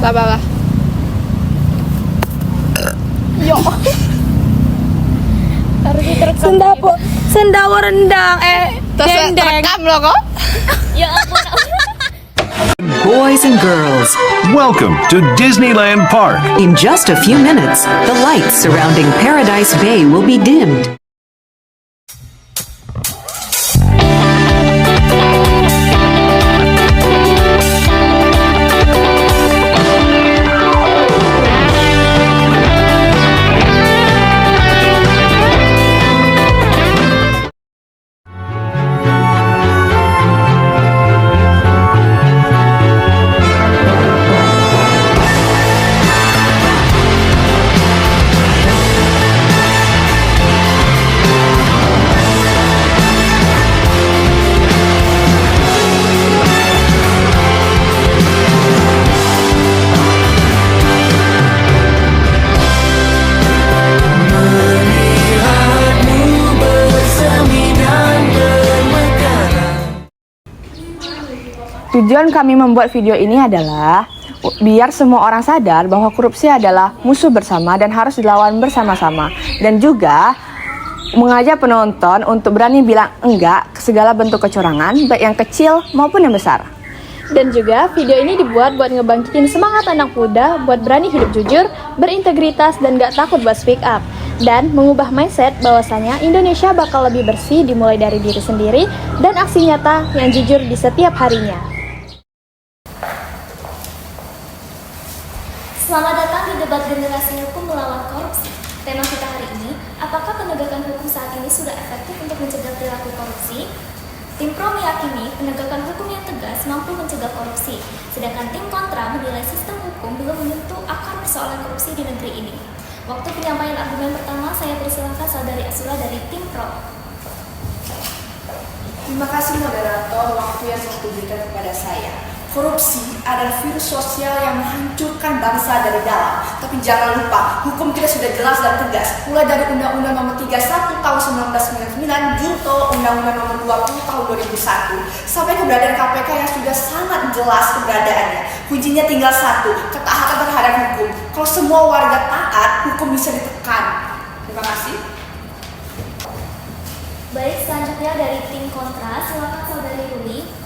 Gak apa-apa. Yo. Harus diterekam. Sendawa rendang. Terus terekam loh kok. Ya ampun. Boys and girls, Welcome to Disneyland Park. in just a few minutes, the lights surrounding Paradise Bay will be dimmed. Tujuan kami membuat video ini adalah biar semua orang sadar bahwa korupsi adalah musuh bersama dan harus dilawan bersama-sama. Dan juga mengajak penonton untuk berani bilang enggak ke segala bentuk kecurangan, baik yang kecil maupun yang besar. Dan juga video ini dibuat buat ngebangkitin semangat anak muda buat berani hidup jujur, berintegritas, dan gak takut buat speak up. Dan mengubah mindset bahwasanya Indonesia bakal lebih bersih dimulai dari diri sendiri dan aksi nyata yang jujur di setiap harinya. Selamat datang di debat generasi hukum melawan korupsi. Tema kita hari ini, apakah penegakan hukum saat ini sudah efektif untuk mencegah perilaku korupsi? Tim pro meyakini penegakan hukum yang tegas mampu mencegah korupsi, sedangkan tim kontra menilai sistem hukum belum menyentuh akar persoalan korupsi di negeri ini. Waktu penyampaian argumen pertama, saya persilahkan saudari Asula dari tim pro. Terima kasih moderator waktu yang telah diberikan kepada saya. Korupsi adalah virus sosial yang menghancurkan bangsa dari dalam. Tapi jangan lupa, hukum kita sudah jelas dan tegas. Mulai dari Undang-Undang Nomor 31 Tahun 1999, junto Undang-Undang Nomor 20 Tahun 2001, sampai keberadaan KPK yang sudah sangat jelas keberadaannya. Kuncinya tinggal satu, ketaatan terhadap hukum. Kalau semua warga taat, hukum bisa ditekan. Terima kasih. Baik, selanjutnya dari tim kontra, silakan saudari Ruli.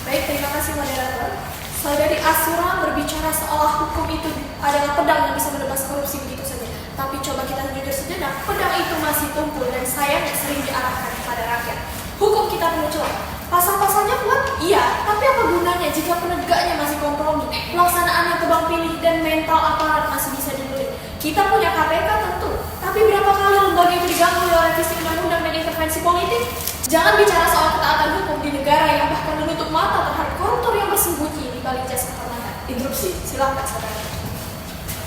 Baik, terima kasih moderator. Saudari Asura berbicara seolah hukum itu adalah pedang yang bisa menebas korupsi begitu saja. Tapi coba kita jujur sejenak, pedang itu masih tumpul dan sayangnya sering diarahkan kepada rakyat. Hukum kita penuh celah. Pasal-pasalnya kuat? Iya, tapi apa gunanya jika penegaknya masih kompromi, pelaksanaannya tebang pilih dan mental aparat masih bisa dibeli. Kita punya KPK tentu, tapi berapa kali lembaga itu diganggu oleh revisi undang-undang dan intervensi politik? Jangan bicara soal ketaatan hukum di negara yang bahkan menutup mata terhadap koruptor yang bersembunyi di balik jas kehormatan. Interupsi, silakan saudara.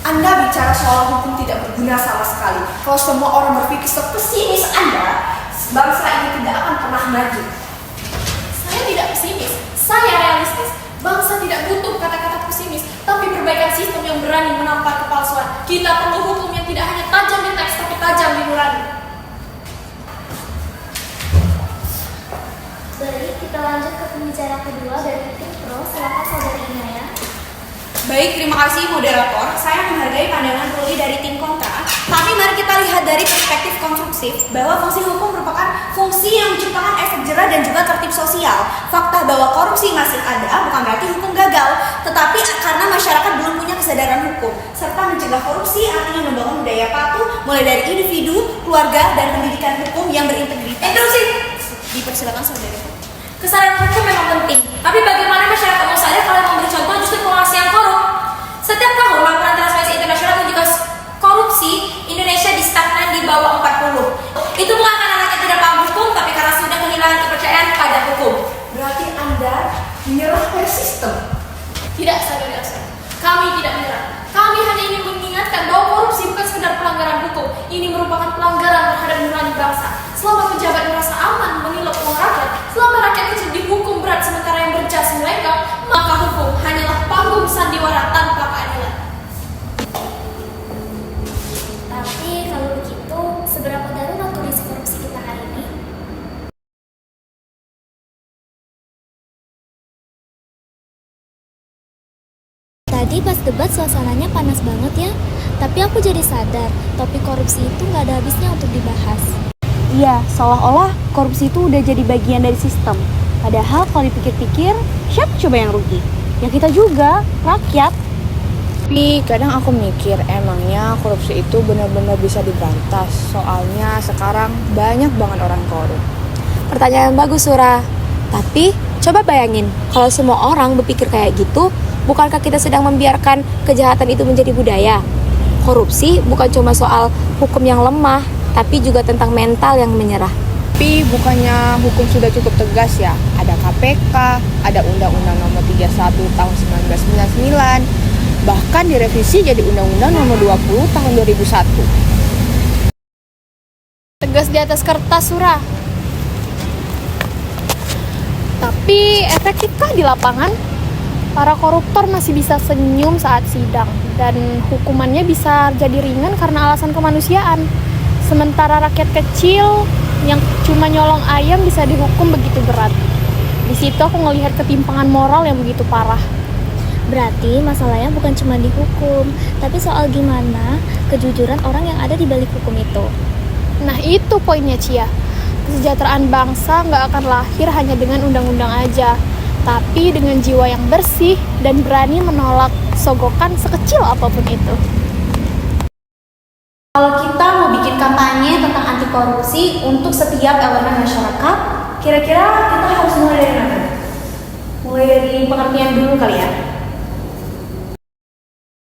Anda bicara soal hukum tidak berguna sama sekali. Kalau semua orang berpikir sepesimis Anda, bangsa ini tidak akan pernah maju. Saya tidak pesimis, saya realistis. Bangsa tidak butuh kata-kata pesimis, tapi perbaikan sistem yang berani menampar kepalsuan. Kita perlu hukum yang tidak hanya tajam di teks, tapi tajam di nurani. Baik, kita lanjut ke pembicara kedua dari tim pro, silakan saudari Inaya. Baik, terima kasih moderator. Saya menghargai pandangan Ruli dari tim kontra. Tapi mari kita lihat dari perspektif konstruksif bahwa fungsi hukum merupakan fungsi yang menciptakan efek jerah dan juga tertib sosial. Fakta bahwa korupsi masih ada bukan berarti hukum gagal, tetapi karena masyarakat belum punya kesadaran hukum. Serta mencegah korupsi artinya membangun budaya patuh mulai dari individu, keluarga, dan pendidikan hukum yang berintegritas. Interupsi. Dipersilakan saudara. Kesadaran hukum memang penting, tapi bagaimana masyarakat mau sadar kalau yang memberi contoh justru penguasa yang korup? Setiap tahun laporan transparansi internasional menunjukkan korupsi Indonesia di stagnan di bawah 40. Itu bukan karena rakyat tidak paham hukum, tapi karena sudah kehilangan kepercayaan pada hukum. Berarti Anda menyerah pada sistem. Tidak, saudari Asra. Kami tidak menyerah. Kami hanya ingin mengingatkan bahwa korupsi bukan sekedar pelanggaran hukum. Ini merupakan pelanggaran terhadap nurani bangsa. Selama pejabat merasa aman menilai uang rakyat, selama rakyat kecil dihukum berat sementara yang berjas melegal, maka hukum hanyalah panggung sandiwara tanpa keadilan. Tapi kalau begitu, seberapa darurat kondisi korupsi kita hari ini? Tadi pas debat suasananya panas banget ya. Tapi aku jadi sadar, topik korupsi itu nggak ada habisnya untuk dibahas. Iya, seolah-olah korupsi itu udah jadi bagian dari sistem. Padahal kalau dipikir-pikir, siapa coba yang rugi? Ya kita juga, rakyat. Tapi kadang aku mikir emangnya korupsi itu benar-benar bisa diberantas. Soalnya sekarang banyak banget orang korup. Pertanyaan bagus, Surah. Tapi coba bayangin, kalau semua orang berpikir kayak gitu, bukankah kita sedang membiarkan kejahatan itu menjadi budaya? Korupsi bukan cuma soal hukum yang lemah, tapi juga tentang mental yang menyerah. Tapi bukannya hukum sudah cukup tegas ya? Ada KPK, ada Undang-Undang Nomor 31 Tahun 1999, bahkan direvisi jadi Undang-Undang Nomor 20 Tahun 2001. Tegas di atas kertas, Surah. Tapi efektifkah di lapangan? Para koruptor masih bisa senyum saat sidang dan hukumannya bisa jadi ringan karena alasan kemanusiaan. Sementara rakyat kecil yang cuma nyolong ayam bisa dihukum begitu berat. Di situ aku ngelihat ketimpangan moral yang begitu parah. Berarti masalahnya bukan cuma dihukum, tapi soal gimana kejujuran orang yang ada di balik hukum itu. Nah itu poinnya, Cia. Kesejahteraan bangsa nggak akan lahir hanya dengan undang-undang aja, tapi dengan jiwa yang bersih dan berani menolak sogokan sekecil apapun itu. Kalau kita mau bikin kampanye tentang anti korupsi untuk setiap elemen masyarakat, kira-kira kita harus mulai dari mana? Mulai dari pengertian dulu kali ya?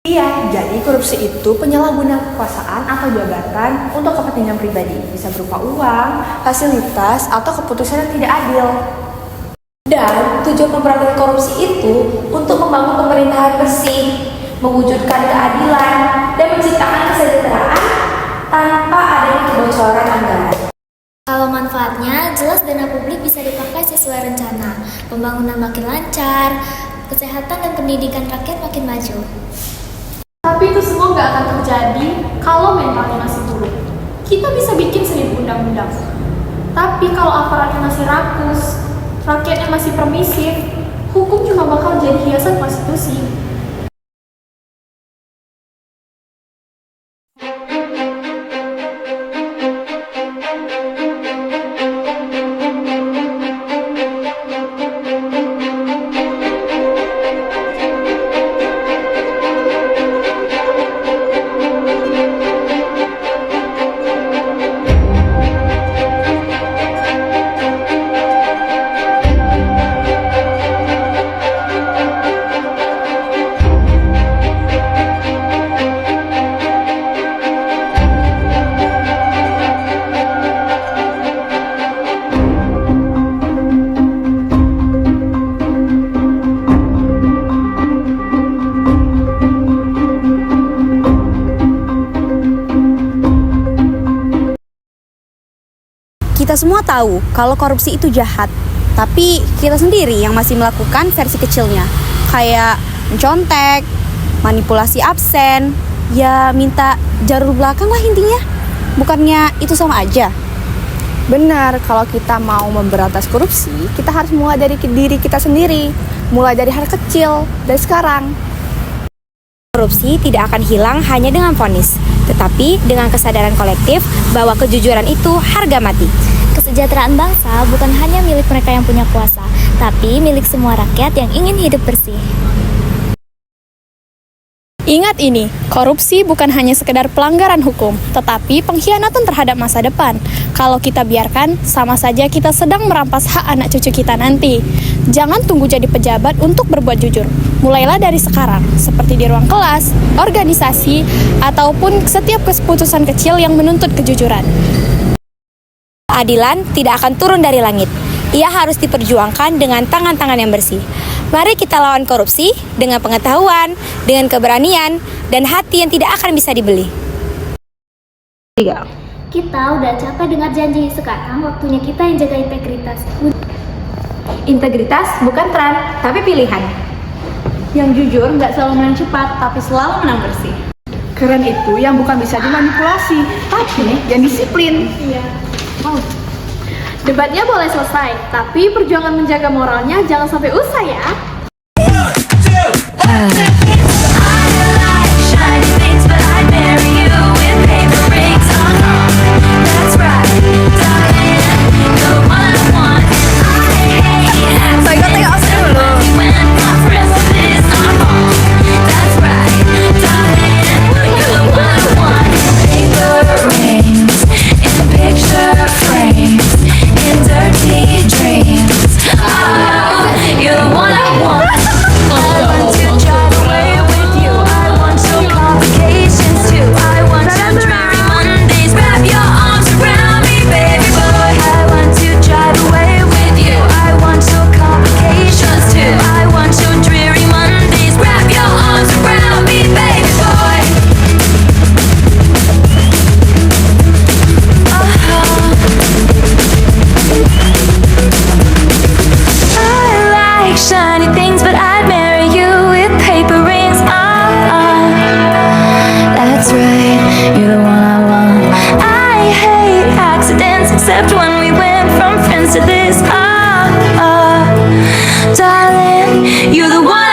Iya, jadi korupsi itu penyalahgunaan kekuasaan atau jabatan untuk kepentingan pribadi. Bisa berupa uang, fasilitas, atau keputusan yang tidak adil. Dan tujuan pemberantasan korupsi itu untuk membangun pemerintahan bersih, mewujudkan keadilan, dan menciptakan kesejahteraan tanpa adanya kebocoran anggaran. Kalau manfaatnya, jelas dana publik bisa dipakai sesuai rencana. Pembangunan makin lancar, kesehatan dan pendidikan rakyat makin maju. Tapi itu semua nggak akan terjadi kalau mentalnya masih buruk. Kita bisa bikin 1000 undang-undang, tapi kalau aparatnya masih rakus, rakyatnya masih permisif, hukum cuma bakal jadi hiasan konstitusi. Kita semua tahu kalau korupsi itu jahat, tapi kita sendiri yang masih melakukan versi kecilnya, kayak mencontek, manipulasi absen, ya minta jalur belakang lah intinya. Bukannya itu sama aja? Benar, kalau kita mau memberantas korupsi, kita harus mulai dari diri kita sendiri, mulai dari hal kecil, dari sekarang. Korupsi tidak akan hilang hanya dengan vonis, tetapi dengan kesadaran kolektif bahwa kejujuran itu harga mati. Kesejahteraan bangsa bukan hanya milik mereka yang punya kuasa, tapi milik semua rakyat yang ingin hidup bersih. Ingat ini, korupsi bukan hanya sekedar pelanggaran hukum, tetapi pengkhianatan terhadap masa depan. Kalau kita biarkan, sama saja kita sedang merampas hak anak cucu kita nanti. Jangan tunggu jadi pejabat untuk berbuat jujur. Mulailah dari sekarang, seperti di ruang kelas, organisasi, ataupun setiap keputusan kecil yang menuntut kejujuran. Keadilan tidak akan turun dari langit. Ia harus diperjuangkan dengan tangan-tangan yang bersih. Mari kita lawan korupsi dengan pengetahuan, dengan keberanian, dan hati yang tidak akan bisa dibeli. Kita udah capek dengar janji, sekarang waktunya kita yang jaga integritas. Integritas bukan tren, tapi pilihan. Yang jujur nggak selalu menang cepat, tapi selalu menang bersih. Keren itu yang bukan bisa dimanipulasi, tapi yang disiplin. Iya. Debatnya boleh selesai, tapi perjuangan menjaga moralnya jangan sampai usai ya. to this. Darling, you're the one